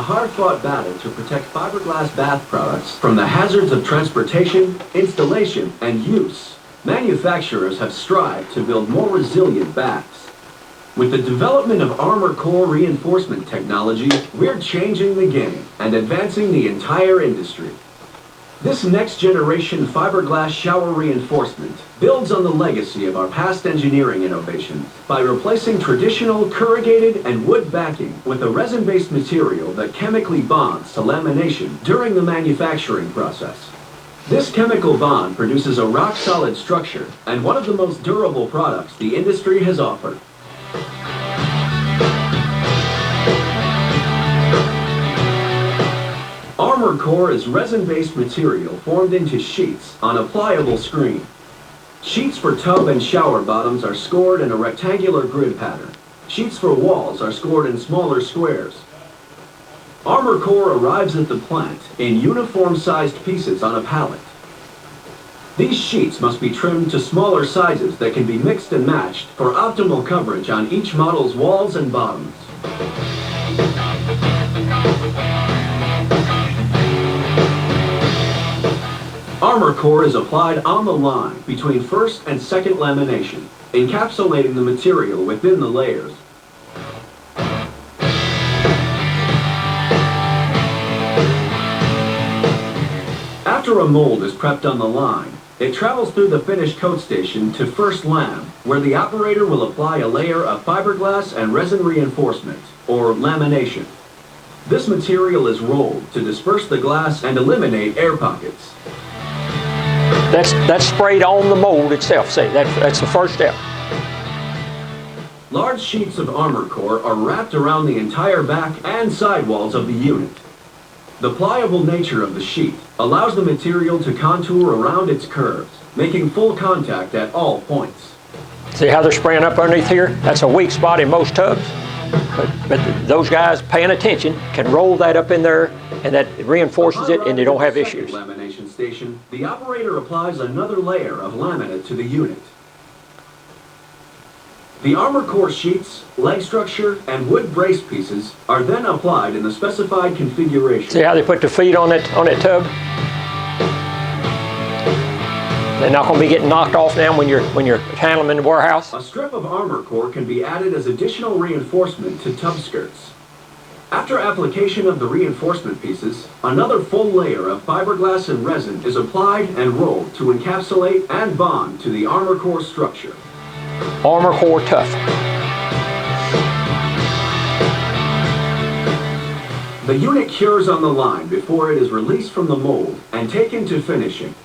hard-fought battle to protect fiberglass bath products from the hazards of transportation, installation, and use, manufacturers have strived to build more resilient baths. With the development of armor core reinforcement technology, we're changing the game and advancing the entire industry. This next-generation fiberglass shower reinforcement builds on the legacy of our past engineering innovations by replacing traditional corrugated and wood backing with a resin-based material that chemically bonds to lamination during the manufacturing process. This chemical bond produces a rock-solid structure and one of the most durable products the industry has offered. Armor core is resin-based material formed into sheets on a pliable screen. Sheets for tub and shower bottoms are scored in a rectangular grid pattern. Sheets for walls are scored in smaller squares. Armor core arrives at the plant in uniform-sized pieces on a pallet. These sheets must be trimmed to smaller sizes that can be mixed and matched for optimal coverage on each model's walls and bottoms. Armor core is applied on the line between first and second lamination, encapsulating the material within the layers. After a mold is prepped on the line, it travels through the finished coat station to first lam, where the operator will apply a layer of fiberglass and resin reinforcement, or lamination. This material is rolled to disperse the glass and eliminate air pockets. That's sprayed on the mold itself. See, that's the first step. Large sheets of armor core are wrapped around the entire back and sidewalls of the unit. The pliable nature of the sheet allows the material to contour around its curves, making full contact at all points. See how they're spraying up underneath here? That's a weak spot in most tubs. But those guys paying attention can roll that up in there, and that reinforces it, and they don't have issues. Lamination station, the operator applies another layer of laminate to the unit. The armor core sheets, leg structure, and wood brace pieces are then applied in the specified configuration. See how they put the feet on that tub? They're not going to be getting knocked off now when you're handling them in the warehouse. A strip of armor core can be added as additional reinforcement to tub skirts. After application of the reinforcement pieces, another full layer of fiberglass and resin is applied and rolled to encapsulate and bond to the armor core structure. Armor core tough. The unit cures on the line before it is released from the mold and taken to finishing.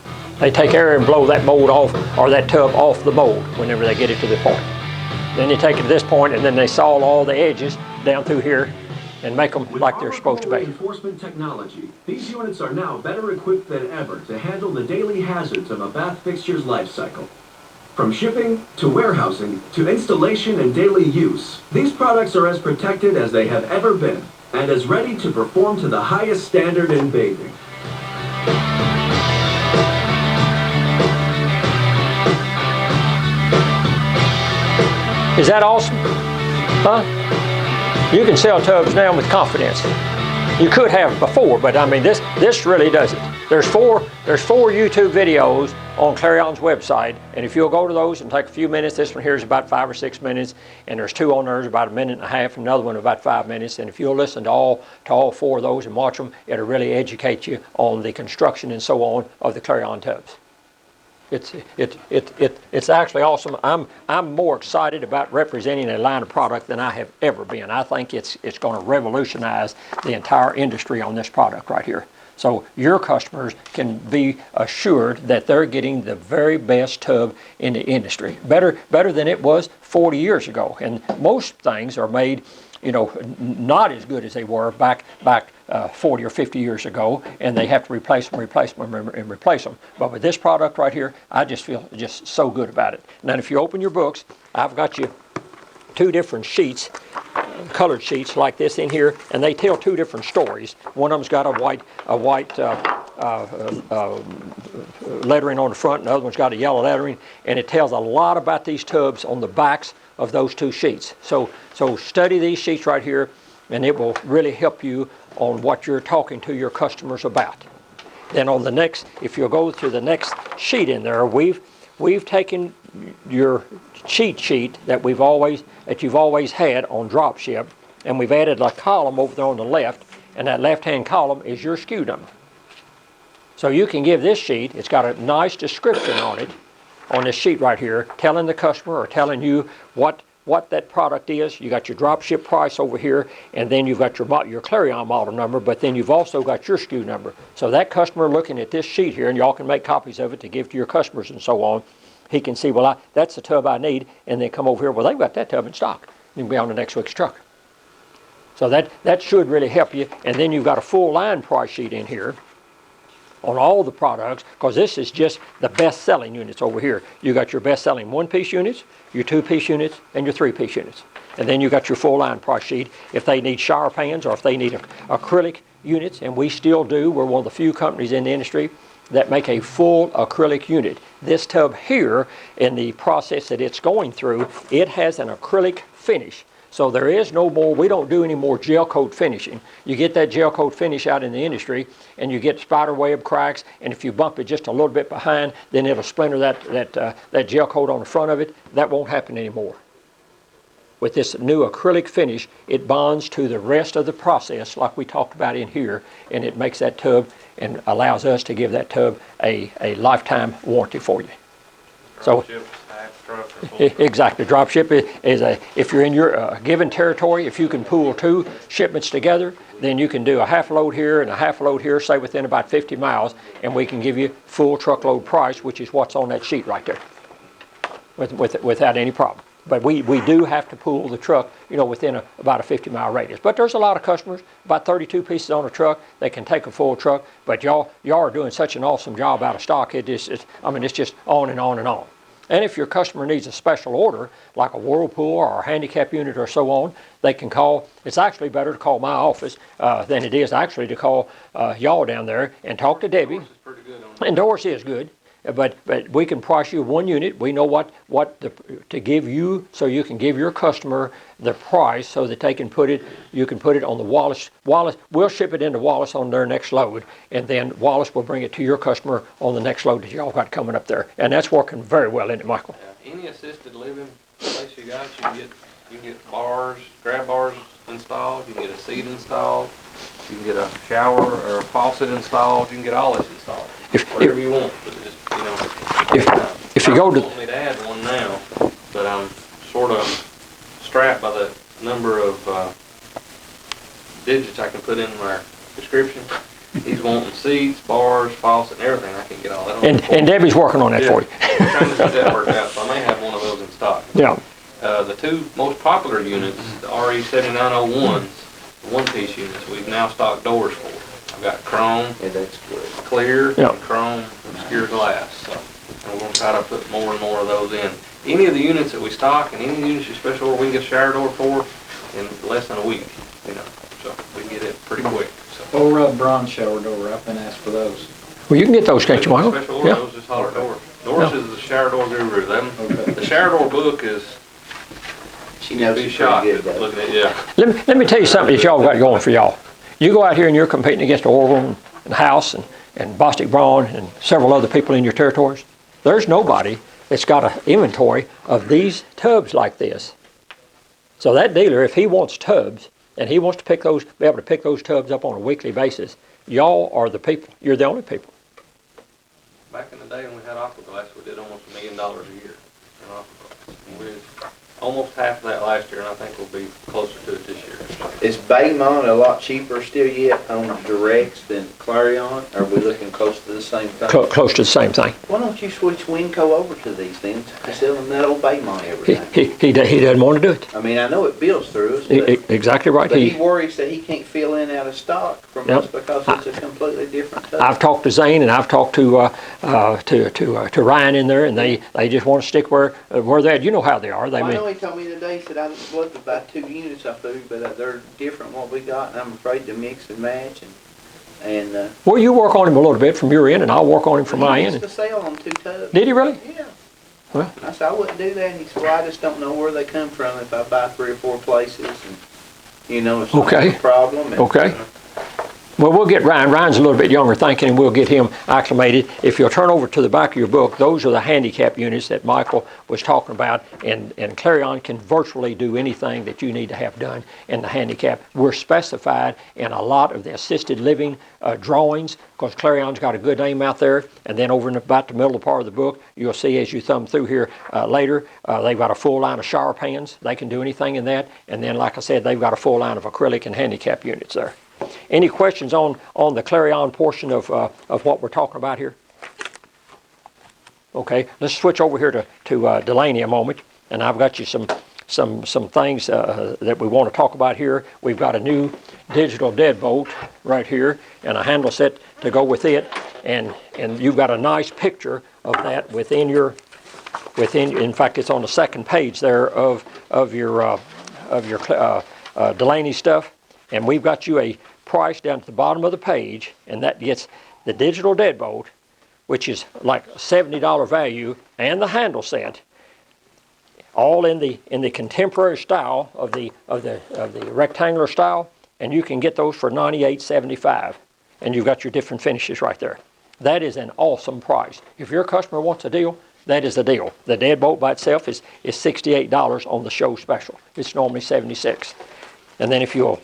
They take air and blow that mold off, or that tub off the mold whenever they get it to the point. Then they take it to this point, and then they saw all the edges down through here and make them like they're supposed to be. With reinforcement technology, these units are now better equipped than ever to handle the daily hazards of a bath fixture's life cycle. From shipping, to warehousing, to installation and daily use, these products are as protected as they have ever been, and as ready to perform to the highest standard in bathing. Is that awesome? Huh? You can sell tubs now with confidence. You could have before, but I mean this really does it. There's four YouTube videos on Clarion's website, and if you'll go to those and take a few minutes, this one here is about 5 or 6 minutes, and there's two on there about 1.5 minutes, and another one about 5 minutes, and if you'll listen to all four of those and watch them, it'll really educate you on the construction and so on of the Clarion tubs. It's actually awesome. I'm more excited about representing a line of product than I have ever been. I think it's going to revolutionize the entire industry on this product right here. So your customers can be assured that they're getting the very best tub in the industry, better than it was 40 years ago. And most things are made, you know, not as good as they were back 40 or 50 years ago, and they have to replace them. But with this product right here, I just feel just so good about it. Now, if you open your books, I've got you two different sheets, colored sheets like this in here, and they tell two different stories. One of them's got a white lettering on the front, and the other one's got a yellow lettering, and it tells a lot about these tubs on the backs of those two sheets. So study these sheets right here, and it will really help you on what you're talking to your customers about. Then on the next, if you'll go to the next sheet in there, we've taken your cheat sheet that you've always had on drop ship, and we've added a column over there on the left, and that left-hand column is your SKU number. So you can give this sheet, it's got a nice description on it, on this sheet right here, telling the customer or telling you what that product is. You got your drop ship price over here, and then you've got your Clarion model number, but then you've also got your SKU number. So that customer looking at this sheet here, and y'all can make copies of it to give to your customers and so on, he can see, well, that's the tub I need, and then come over here, well, they've got that tub in stock. You can be on the next week's truck. So that should really help you. And then you've got a full line price sheet in here on all the products, because this is just the best-selling units over here. You got your best-selling one-piece units, your two-piece units, and your three-piece units. And then you got your full-line price sheet if they need shower pans or if they need acrylic units, and we still do. We're one of the few companies in the industry that make a full acrylic unit. This tub here, in the process that it's going through, it has an acrylic finish. So there is no more, we don't do any more gel coat finishing. You get that gel coat finish out in the industry, and you get spider web cracks, and if you bump it just a little bit behind, then it'll splinter that gel coat on the front of it. That won't happen anymore. With this new acrylic finish, it bonds to the rest of the process like we talked about in here, and it makes that tub and allows us to give that tub a lifetime warranty for you. So, exactly. Drop ship is if you're in your given territory, if you can pool two shipments together, then you can do a half load here and a half load here, say within about 50 miles, and we can give you full truckload price, which is what's on that sheet right there, without any problem. But we do have to pool the truck, within about a 50-mile radius. But there's a lot of customers, about 32 pieces on a truck. They can take a full truck. But y'all are doing such an awesome job out of stock. It's just on and on and on. And if your customer needs a special order, like a Whirlpool or a handicap unit or so on, they can call. It's actually better to call my office than it is actually to call y'all down there and talk to Debbie. Doris is pretty good on that. And Doris is good. But we can price you one unit. We know what to give you, so you can give your customer the price so that you can put it on the Wallace. We'll ship it into Wallace on their next load, and then Wallace will bring it to your customer on the next load that y'all got coming up there. And that's working very well, isn't it, Michael? Any assisted living place you got, you can get bars, grab bars installed, you can get a seat installed, you can get a shower or a faucet installed, you can get all this installed. Whatever you want, but just, if you go to... I want me to add one now, but I'm sort of strapped by the number of digits I can put in my description. He's wanting seats, bars, faucet, and everything. I can get all that on And Debbie's working on that for you. We're trying to get that worked out, so I may have one of those in stock. Yeah. The two most popular units, the RE7901s, the one-piece units, we've now stocked doors for. I've got chrome, clear, and chrome obscure glass. So we're going to try to put more and more of those in. Any of the units that we stock and any of the units you special order, we can get a shower door for in less than a week. So we can get it pretty quick. So. Or a bronze shower door. I've been asked for those. Well, you can get those, can't you, Michael? Special order, those just holler Doris. Doris is the shower door guru. The shower door book is. She knows she's shocked at looking at Let me tell you something that y'all got going for y'all. You go out here and you're competing against Orville and House and Bostic Braun and several other people in your territories. There's nobody that's got an inventory of these tubs like this. So that dealer, if he wants tubs and he wants to be able to pick those tubs up on a weekly basis, y'all are the people. You're the only people. Back in the day when we had Aqua Glass, we did almost $1 million a year in Aqua Glass. We did almost half of that last year, and I think we'll be closer to it this year. Is Baymont a lot cheaper still yet on directs than Clarion? Are we looking close to the same thing? Close to the same thing. Why don't you switch Winco over to these things? They're selling that old Baymont everything. He doesn't want to do it. I mean, I know it builds through us, but, Exactly right. But he worries that he can't fill in out of stock from us because it's a completely different tub. I've talked to Zane and I've talked to Ryan in there, and they just want to stick where they're at. You know how they are. I know he told me today, he said, I'd love to buy 2 units off of you, but they're different what we got, and I'm afraid to mix and match. And well, you work on him a little bit from your end, and I'll work on him from my he end. wants to sell on 2 tubs. Did he really? Yeah. Well, I said, I wouldn't do that. And he said, well, I just don't know where they come from if I buy 3 or 4 places. And, it's not a problem. And, okay. Well, we'll get Ryan. Ryan's a little bit younger thinking, and we'll get him acclimated. If you'll turn over to the back of your book, those are the handicap units that Michael was talking about, and Clarion can virtually do anything that you need to have done in the handicap. We're specified in a lot of the assisted living drawings, because Clarion's got a good name out there, and then over in about the middle part of the book, you'll see as you thumb through here later, they've got a full line of shower pans. They can do anything in that, and then, like I said, they've got a full line of acrylic and handicap units there. Any questions on the Clarion portion of what we're talking about here? Okay, let's switch over here to Delaney a moment, and I've got you some things that we want to talk about here. We've got a new digital deadbolt right here and a handle set to go with it, and you've got a nice picture of that in fact, it's on the second page there of your Delaney stuff. And we've got you a price down at the bottom of the page, and that gets the digital deadbolt, which is like $70 value, and the handle set, all in the contemporary style of the rectangular style, and you can get those for $98.75, and you've got your different finishes right there. That is an awesome price. If your customer wants a deal, that is the deal. The deadbolt by itself is $68 on the show special. It's normally $76. And then if you'll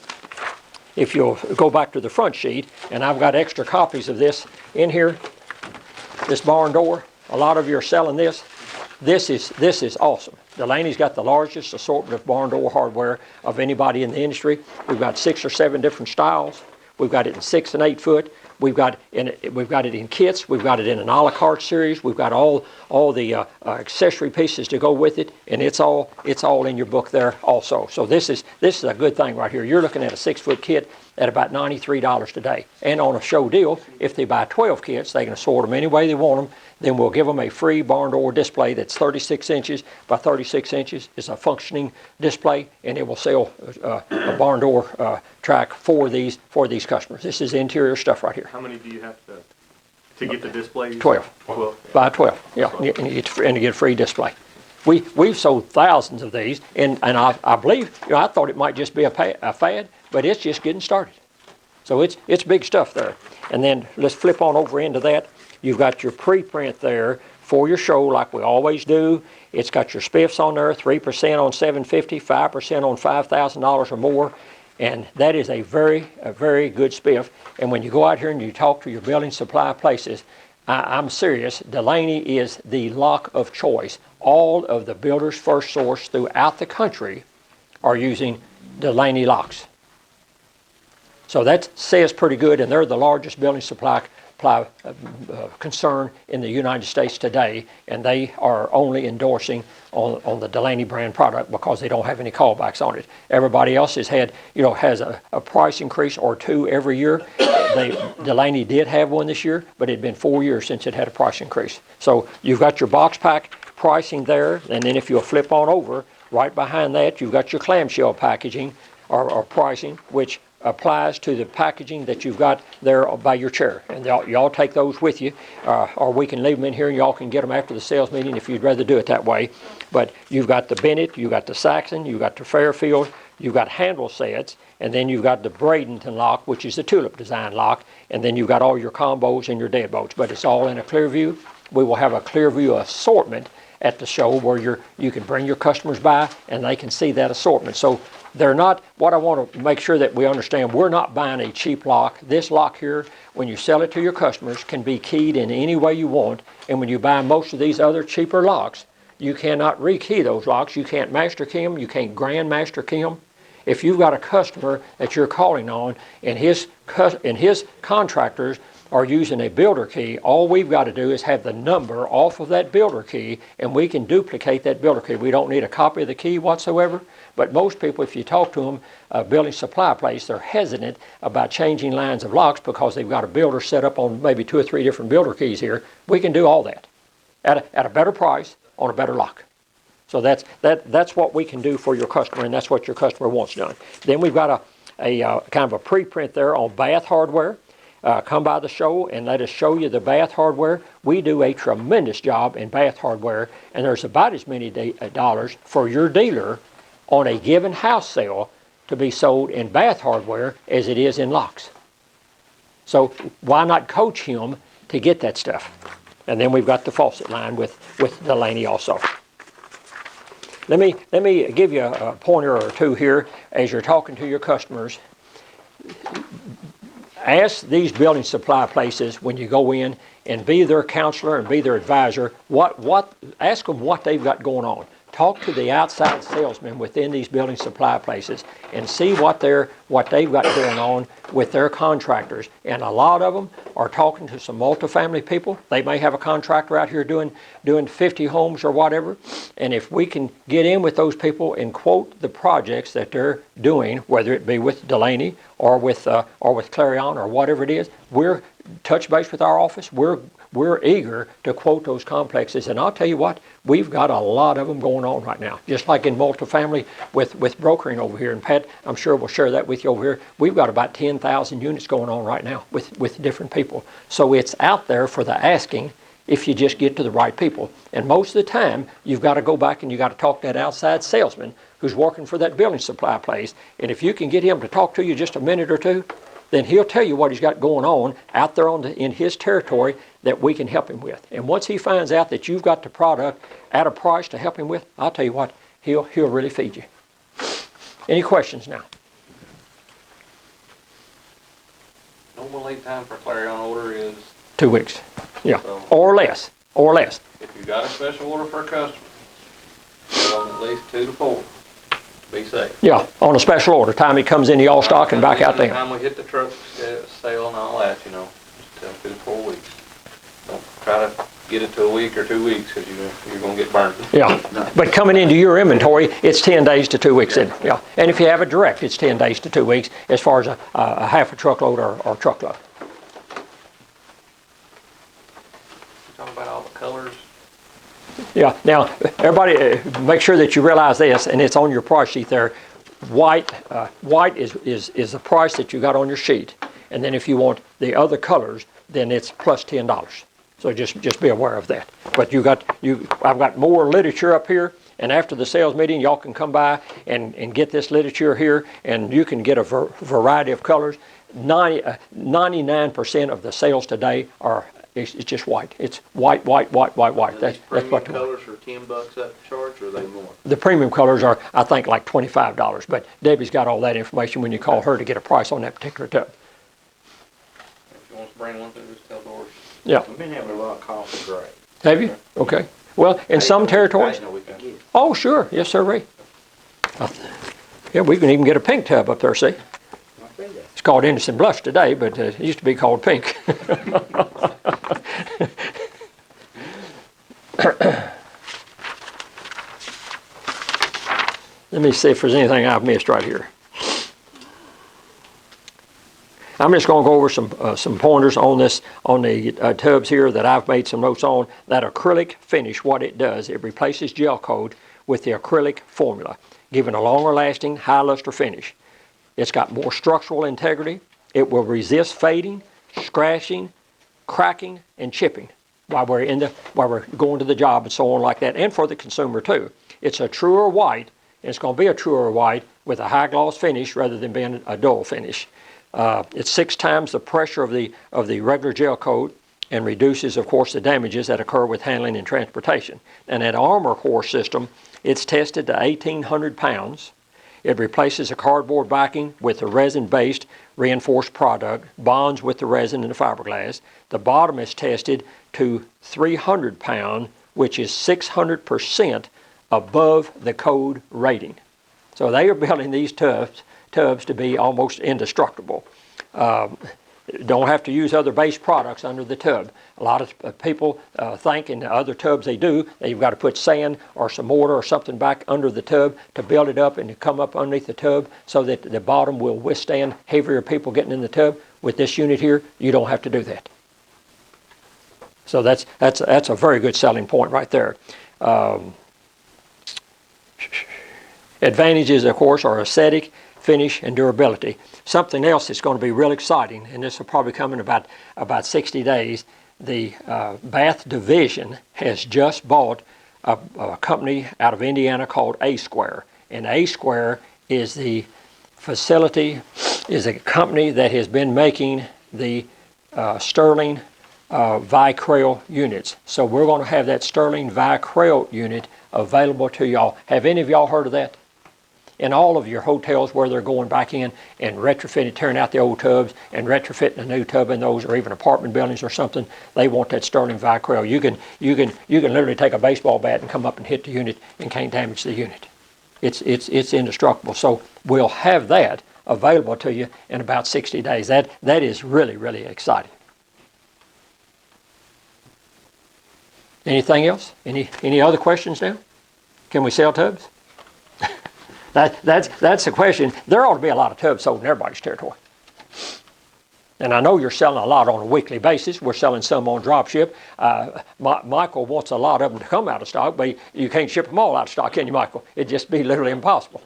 go back to the front sheet, and I've got extra copies of this in here, this barn door. A lot of you are selling this. This is awesome. Delaney's got the largest assortment of barn door hardware of anybody in the industry. We've got 6 or 7 different styles. We've got it in 6 and 8 foot. We've got it in kits. We've got it in an a la carte series. We've got all the accessory pieces to go with it, and it's all in your book there also. So this is a good thing right here. You're looking at a 6-foot kit at about $93 today. And on a show deal, if they buy 12 kits, they can assort them any way they want them. Then we'll give them a free barn door display that's 36 inches by 36 inches. It's a functioning display, and it will sell a barn door track for these customers. This is interior stuff right here. How many do you have to get the display? 12. 12. By 12, yeah, and you get a free display. We've sold thousands of these, and I believe, I thought it might just be a fad, but it's just getting started. So it's big stuff there. And then let's flip on over into that. You've got your preprint there for your show, like we always do. It's got your spiffs on there, 3% on $750, 5% on $5,000 or more. And that is a very good spiff. And when you go out here and you talk to your building supply places, I'm serious, Delaney is the lock of choice. All of the Builders First Source throughout the country are using Delaney locks. So that says pretty good, and they're the largest building supply concern in the United States today, and they are only endorsing on the Delaney brand product because they don't have any callbacks on it. Everybody else has had, has a price increase or two every year. Delaney did have one this year, but it had been 4 years since it had a price increase. So you've got your box pack pricing there, and then if you'll flip on over, right behind that, you've got your clamshell packaging or pricing, which applies to the packaging that you've got there by your chair. And y'all take those with you, or we can leave them in here and y'all can get them after the sales meeting if you'd rather do it that way. But you've got the Bennett, you've got the Saxon, you've got the Fairfield, you've got handle sets, and then you've got the Bradenton lock, which is the tulip design lock, and then you've got all your combos and your deadbolts. But it's all in a clear view. We will have a clear view assortment at the show where you can bring your customers by and they can see that assortment. So they're not, what I want to make sure that we understand, we're not buying a cheap lock. This lock here, when you sell it to your customers, can be keyed in any way you want. And when you buy most of these other cheaper locks, you cannot rekey those locks. You can't master key them. You can't grandmaster key them. If you've got a customer that you're calling on and his contractors are using a builder key, all we've got to do is have the number off of that builder key, and we can duplicate that builder key. We don't need a copy of the key whatsoever. But most people, if you talk to them, a building supply place, they're hesitant about changing lines of locks because they've got a builder set up on maybe 2 or 3 different builder keys here. We can do all that at a better price on a better lock. So that's what we can do for your customer, and that's what your customer wants done. Then we've got a kind of a preprint there on bath hardware. Come by the show and let us show you the bath hardware. We do a tremendous job in bath hardware, and there's about as many dollars for your dealer on a given house sale to be sold in bath hardware as it is in locks. So why not coach him to get that stuff? And then we've got the faucet line with Delaney also. Let me give you a pointer or two here as you're talking to your customers. Ask these building supply places when you go in and be their counselor and be their advisor. Ask them what they've got going on. Talk to the outside salesmen within these building supply places and see what they've got going on with their contractors. And a lot of them are talking to some multifamily people. They may have a contractor out here doing 50 homes or whatever. And if we can get in with those people and quote the projects that they're doing, whether it be with Delaney or with Clarion or whatever it is, we're touch base with our office. We're eager to quote those complexes, and I'll tell you what, we've got a lot of them going on right now. Just like in multifamily with brokering over here, and Pat, I'm sure will share that with you over here. We've got about 10,000 units going on right now with different people. So it's out there for the asking if you just get to the right people. And most of the time, you've got to go back and you've got to talk to that outside salesman who's working for that building supply place. And if you can get him to talk to you just a minute or two, then he'll tell you what he's got going on out there in his territory that we can help him with. And once he finds out that you've got the product at a price to help him with, I'll tell you what, he'll really feed you. Any questions now? Normal lead time for Clarion order is 2 weeks. Yeah, So- or less. if you got a special order for a customer, put on at least 2 to 4. Be safe. Yeah, on a special order, time he comes in the all stock and back out By the there. time we hit the truck sale and all that, just tell 2 to 4 weeks. Don't try to get it to a week or 2 weeks, because you're going to get burned. Yeah, but coming into your inventory, it's 10 days to 2 weeks in. Yeah, and if you have it direct, it's 10 days to 2 weeks as far as a half a truckload or truckload. Talking about all the colors. Yeah, now, everybody, make sure that you realize this, and it's on your price sheet there. White is the price that you got on your sheet. And then if you want the other colors, then it's plus $10. So just be aware of that. But I've got more literature up here, and after the sales meeting, y'all can come by and get this literature here, and you can get a variety of colors. 99% of the sales today it's just white. It's white. That's what Premium colors for $10 up charge, or are they more? the premium colors are, I think, like $25. But Debbie's got all that information when you call her to get a price on that particular tub. If you want to bring one through, just tell Doris. Yeah. We've been having a lot of coffee gray. Have you? Okay. Well, in some territories. I know we can get it. Oh, sure. Yes, sir, Ray. Yeah, we can even get a pink tub up there, see? I see that. It's called Innocent Blush today, but it used to be called pink. Let me see if there's anything I've missed right here. I'm just going to go over some pointers on the tubs here that I've made some notes on. That acrylic finish, what it does, it replaces gel coat with the acrylic formula, giving a longer lasting, high luster finish. It's got more structural integrity. It will resist fading, scratching, cracking, and chipping while we're going to the job and so on like that, and for the consumer too. It's a truer white, and it's going to be a truer white with a high gloss finish rather than being a dull finish. It's 6 times the pressure of the regular gel coat, and reduces, of course, the damages that occur with handling and transportation. And that Armor Core system, it's tested to 1,800 pounds. It replaces a cardboard backing with a resin-based reinforced product, bonds with the resin and the fiberglass. The bottom is tested to 300 pound, which is 600% above the code rating. So they are building these tubs to be almost indestructible. Don't have to use other base products under the tub. A lot of people think in the other tubs they do, that you've got to put sand or some mortar or something back under the tub to build it up and to come up underneath the tub so that the bottom will withstand heavier people getting in the tub. With this unit here, you don't have to do that. So that's a very good selling point right there. Advantages, of course, are aesthetic, finish, and durability. Something else that's going to be real exciting, and this will probably come in about 60 days, the bath division has just bought a company out of Indiana called A-Square. And A-Square is the facility, is a company that has been making the Sterling Vicrail units. So we're going to have that Sterling Vicrail unit available to y'all. Have any of y'all heard of that? In all of your hotels where they're going back in and retrofitting, tearing out the old tubs and retrofitting a new tub in those, or even apartment buildings or something, they want that Sterling Vicrail. You can literally take a baseball bat and come up and hit the unit and can't damage the unit. It's indestructible. So we'll have that available to you in about 60 days. That is really, really exciting. Anything else? Any other questions now? Can we sell tubs? That's the question. There ought to be a lot of tubs sold in everybody's territory. And I know you're selling a lot on a weekly basis. We're selling some on drop ship. Michael wants a lot of them to come out of stock, but you can't ship them all out of stock, can you, Michael? It'd just be literally impossible.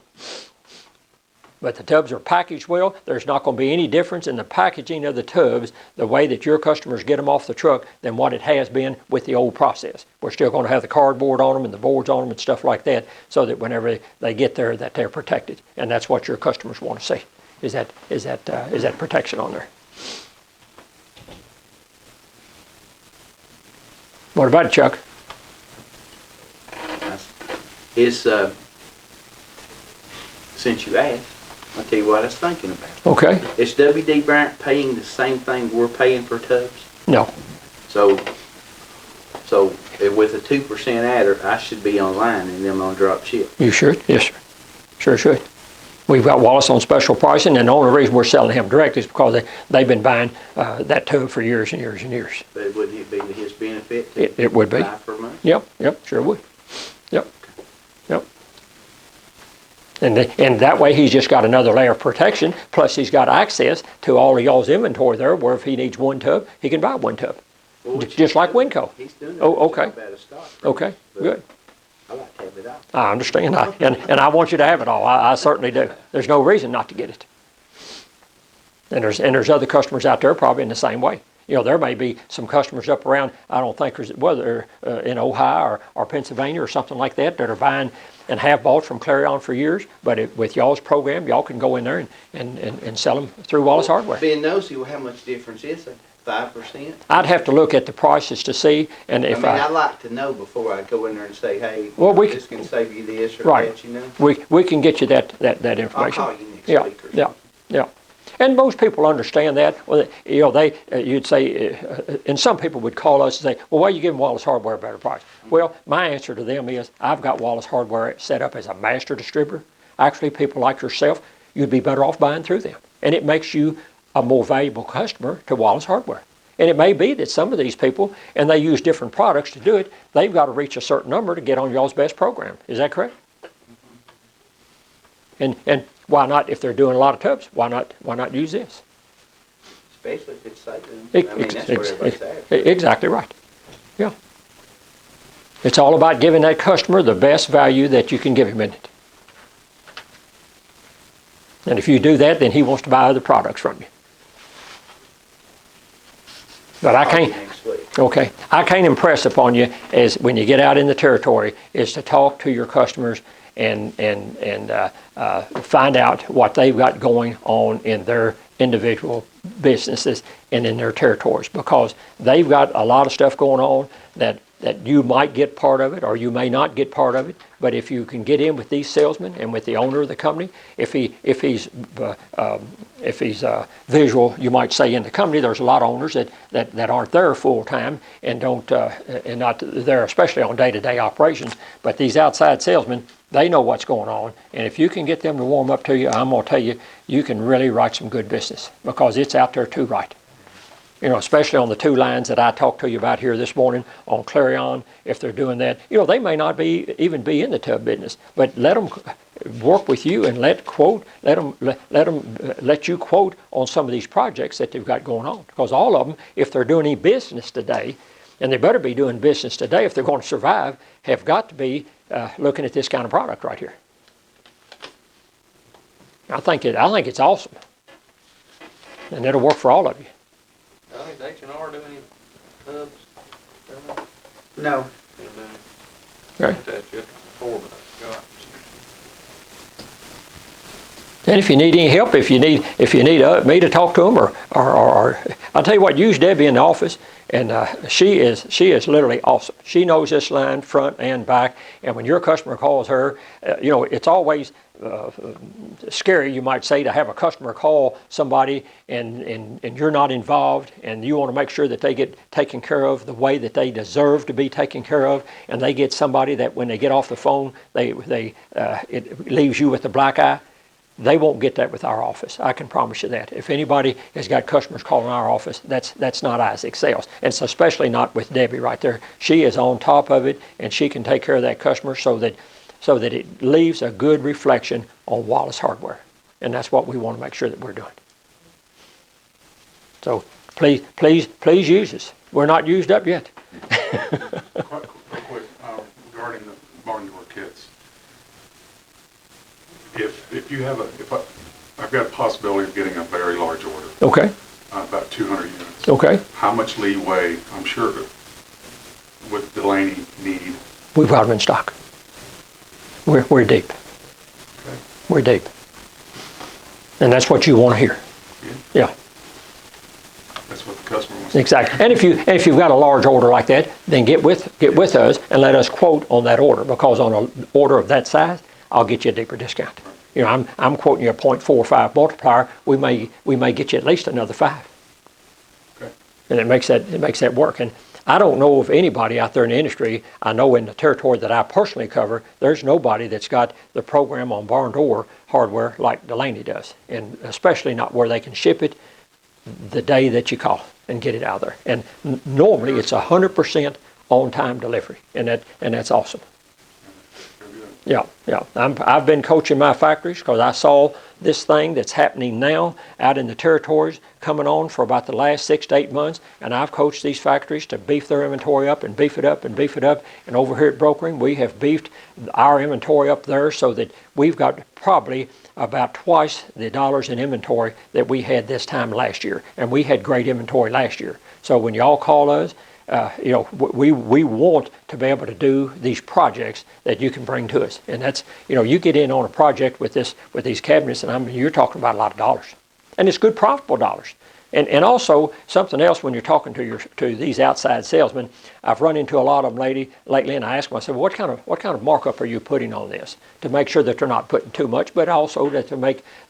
But the tubs are packaged well. There's not going to be any difference in the packaging of the tubs, the way that your customers get them off the truck, than what it has been with the old process. We're still going to have the cardboard on them and the boards on them and stuff like that, so that whenever they get there, that they're protected. And that's what your customers want to see, is that protection on there. What about it, Chuck? Since you asked, I'll tell you what I was thinking about. Okay. Is W.D. Bryant paying the same thing we're paying for tubs? No. So with a 2% adder, I should be online and them on drop ship. You should? Yes, sir. Sure should. We've got Wallace on special pricing, and the only reason we're selling him direct is because they've been buying that tub for years and years and years. But would it be to his benefit It would be. buy from us? Yep, sure would. Yep. And that way he's just got another layer of protection, plus he's got access to all of y'all's inventory there, where if he needs one tub, he can buy one tub. Well, Just like Winco. He's doing Okay. Out of stock. Okay, good. I like to have it out. I understand. And I want you to have it all. I certainly do. There's no reason not to get it. And there's other customers out there probably in the same way. You know, there may be some customers up around, I don't think there's, whether in Ohio or Pennsylvania or something like that are buying and have bought from Clarion for years, but with y'all's program, y'all can go in there and sell them through Wallace Hardware. Being nosy, well, how much difference is it? 5%? I'd have to look at the prices to see, and if I'd like to know before I go in there and say, hey, well, this can save you this or right. that, you know? We can get you that information. I'll call you next week or something. Yeah. And most people understand that. Well, you know, you'd say, and some people would call us and say, well, why are you giving Wallace Hardware a better price? Well, my answer to them is, I've got Wallace Hardware set up as a master distributor. Actually, people like yourself, you'd be better off buying through them. And it makes you a more valuable customer to Wallace Hardware. And it may be that some of these people, and they use different products to do it, they've got to reach a certain number to get on y'all's best program. Is that correct? And why not, if they're doing a lot of tubs, why not use this? Especially if it's saving. I mean, that's what everybody's after. Exactly right. Yeah. It's all about giving that customer the best value that you can give him in it. And if you do that, then he wants to buy other products from you. But I can't. Okay, I can't impress upon you, as when you get out in the territory, is to talk to your customers and find out what they've got going on in their individual businesses and in their territories, because they've got a lot of stuff going on that you might get part of it or you may not get part of it. But if you can get in with these salesmen and with the owner of the company, if he's visual, you might say, in the company, there's a lot of owners that aren't there full time and don't and not there, especially on day-to-day operations. But these outside salesmen, they know what's going on, and if you can get them to warm up to you, I'm going to tell you, you can really write some good business, because it's out there to write. You know, especially on the two lines that I talked to you about here this morning on Clarion. If they're doing that, you know, they may not even be in the tub business, but let them work with you and let you quote on some of these projects that they've got going on. Because all of them, if they're doing any business today, and they better be doing business today if they're going to survive, have got to be looking at this kind of product right here. I think it's awesome, and it'll work for all of you. I think H&R do any tubs? No. Okay. That's just before, but And if you need any help, if you need me to talk to them, or I'll tell you what, use Debbie in the office, and she is literally awesome. She knows this line front and back, and when your customer calls her, it's always scary, you might say, to have a customer call somebody and you're not involved, and you want to make sure that they get taken care of the way that they deserve to be taken care of, and they get somebody that when they get off the phone, it leaves you with a black eye. They won't get that with our office. I can promise you that. If anybody has got customers calling our office, that's not Isaac Sales. And it's especially not with Debbie right there. She is on top of it, and she can take care of that customer so that it leaves a good reflection on Wallace Hardware. And that's what we want to make sure that we're doing. So please use us. We're not used up yet. Real quick, regarding the barn door kits. I've got a possibility of getting a very large order. Okay. About 200 units. Okay. How much leeway, I'm sure, would Delaney need? We've got them in stock. We're deep. Okay. We're deep. And that's what you want to hear. Yeah. That's what the customer wants. Exactly. And if you've got a large order like that, then get with us and let us quote on that order, because on an order of that size, I'll get you a deeper discount. I'm quoting you a 0.45 multiplier. We may get you at least another 5. Okay. And it makes that work. And I don't know of anybody out there in the industry. I know in the territory that I personally cover, there's nobody that's got the program on barn door hardware like Delaney does, and especially not where they can ship it the day that you call and get it out there. And normally it's 100% on-time delivery, and that's awesome. Yeah. I've been coaching my factories because I saw this thing that's happening now out in the territories coming on for about the last 6 to 8 months, and I've coached these factories to beef their inventory up and beef it up and beef it up. And over here at brokering, we have beefed our inventory up there so that we've got probably about twice the dollars in inventory that we had this time last year, and we had great inventory last year. So when y'all call us, we want to be able to do these projects that you can bring to us, and that's you get in on a project with these cabinets, and you're talking about a lot of dollars, and it's good profitable dollars, and also something else when you're talking to these outside salesmen. I've run into a lot of them lately, and I ask myself, what kind of markup are you putting on this to make sure that they're not putting too much, but also that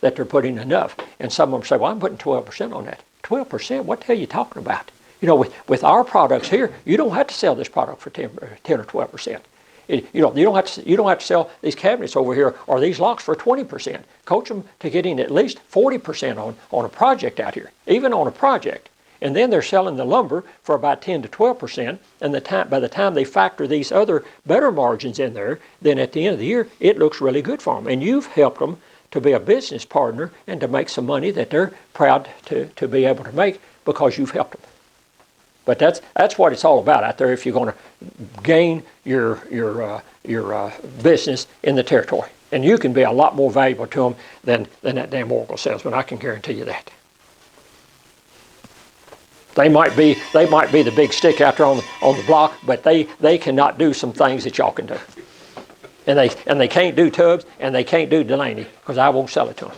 they're putting enough? And some of them say, well, I'm putting 12% on that. 12%? What the hell are you talking about? With our products here, you don't have to sell this product for 10 or 12%. You don't have to sell these cabinets over here or these locks for 20%. Coach them to getting at least 40% on a project out here, even on a project. And then they're selling the lumber for about 10 to 12%. And by the time they factor these other better margins in there, then at the end of the year, it looks really good for them. And you've helped them to be a business partner and to make some money that they're proud to be able to make because you've helped them. But that's what it's all about out there if you're going to gain your business in the territory. And you can be a lot more valuable to them than that damn Oracle salesman. I can guarantee you that. They might be the big stick out there on the block, but they cannot do some things that y'all can do. And they can't do Tubbs and they can't do Delaney because I won't sell it to them.